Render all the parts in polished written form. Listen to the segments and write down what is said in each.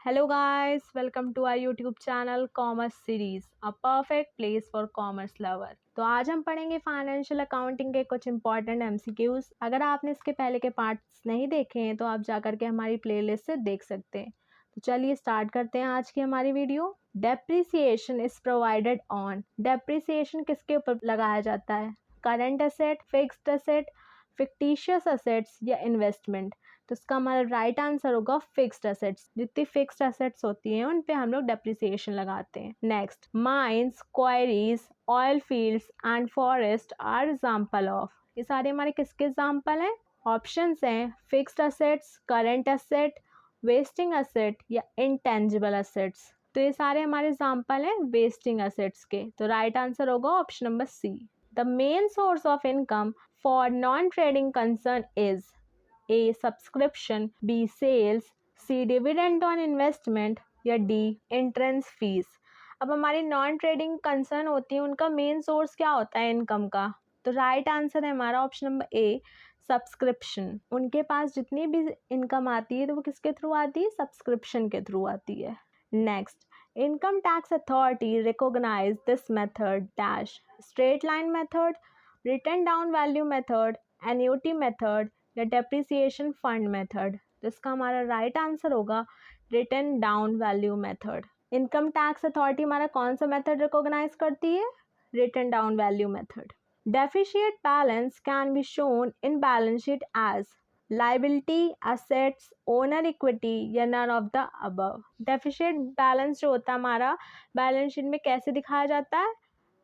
Hello guys, welcome to our YouTube channel Commerce Series, a perfect place for commerce lover। तो आज हम पढ़ेंगे financial accounting के कुछ इंपॉर्टेंट MCQs। अगर आपने इसके पहले के पार्ट्स नहीं देखे हैं तो आप जाकर के हमारी प्लेलिस्ट से देख सकते हैं। तो चलिए स्टार्ट करते हैं आज की हमारी video. Depreciation is provided on. Depreciation किसके ऊपर लगाया जाता है? Current asset, fixed asset, fictitious assets या इन्वेस्टमेंट। तो इसका हमारा राइट आंसर होगा फिक्स्ड एसेट्स। जितनी फिक्स्ड एसेट्स होती हैं उन पे हम लोग डेप्रिसिएशन लगाते हैं। Next, mines, quarries, oil fields and forest are example of. ये सारे हमारे किसके एग्जाम्पल हैं? ऑप्शंस हैं fixed assets, current asset, wasting asset या इंटेंजिबल एसेट्स। तो ये सारे हमारे एग्जाम्पल हैं वेस्टिंग एसेट्स के। तो राइट आंसर होगा option number C. The main source of income for non trading concern is A. Subscription, B. Sales, C. Dividend on investment या D. Entrance fees। अब हमारी नॉन ट्रेडिंग कंसर्न होती है, उनका main source क्या होता है इनकम का? तो राइट आंसर है हमारा ऑप्शन नंबर ए, सब्सक्रिप्शन। उनके पास जितनी भी इनकम आती है तो वो किसके थ्रू आती है? सब्सक्रिप्शन के थ्रू आती है। Next, income tax authority recognise this method dash. Straight line method, written down value method, annuity method या डेप्रिसिएशन फंड मेथड। तो इसका हमारा राइट आंसर होगा written down value method. Income tax authority हमारा कौन सा मेथड रिकॉग्नाइज करती है? Written down value method. Deficit balance can be shown in balance sheet as liability, assets, owner equity या none of the above. Deficit balance जो होता है हमारा बैलेंस शीट में कैसे दिखाया जाता है?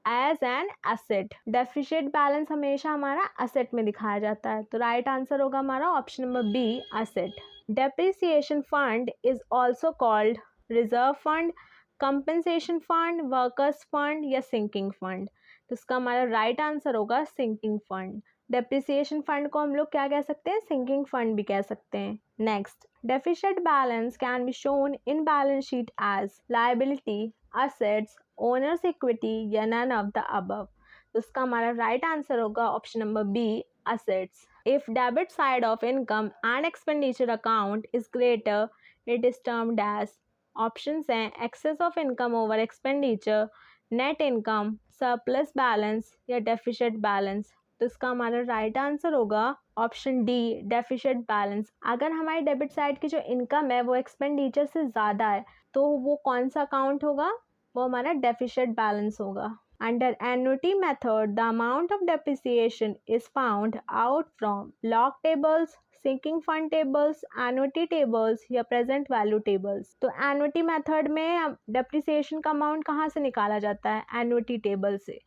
As an asset. Deficient balance हमेशा हमारा एसेट में दिखाया जाता है। तो राइट आंसर होगा हमारा option number B, asset. Depreciation fund is also called reserve fund, compensation fund, workers fund या सिंकिंग फंड। तो इसका हमारा राइट आंसर होगा सिंकिंग फंड। डेप्रिसिएशन फंड को हम लोग क्या कह सकते हैं? सिंकिंग फंड भी कह सकते हैं। Next, deficit balance can be shown in balance sheet as liability, assets, owners equity या नन ऑफ द अबव। तो इसका हमारा राइट आंसर होगा option number B, assets. If debit side of income and expenditure account is greater it is termed as. Options हैं excess of income over expenditure, net income, surplus balance या deficit balance. तो इसका हमारा right answer होगा option D, deficit balance. अगर हमारी debit side की जो इनकम है वो एक्सपेंडिचर से ज़्यादा है तो वो कौन सा अकाउंट होगा? वो हमारा डेफिशिएट बैलेंस होगा। Under annuity method the amount of depreciation is found out from log tables, sinking fund tables, annuity tables या प्रेजेंट वैल्यू टेबल्स। तो एन्युटी मेथड में डेप्रिसिएशन का अमाउंट कहाँ से निकाला जाता है? एन्युटी टेबल से।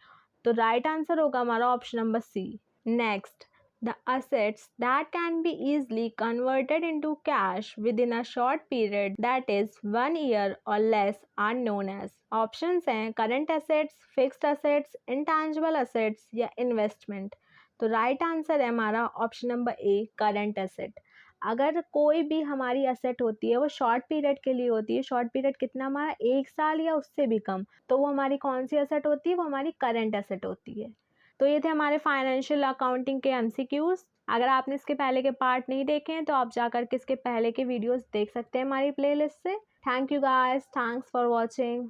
तो राइट आंसर होगा हमारा option number C. Next, the assets that can be easily converted into cash within a short period, that is 1 year or less, are known as। options हैं current assets, fixed assets, intangible assets या investment। तो right answer है हमारा option number A, current asset. अगर कोई भी हमारी asset होती है वो शॉर्ट पीरियड के लिए होती है, शॉर्ट पीरियड कितना हमारा? 1 साल या उससे भी कम, तो वो हमारी कौन सी एसेट होती है? वो हमारी करंट एसेट होती है। तो ये थे हमारे फाइनेंशियल अकाउंटिंग के MCQs। अगर आपने इसके पहले के पार्ट नहीं देखे हैं तो आप जाकर के इसके पहले के वीडियोस देख सकते हैं हमारी प्लेलिस्ट से। Thank you guys, thanks for watching.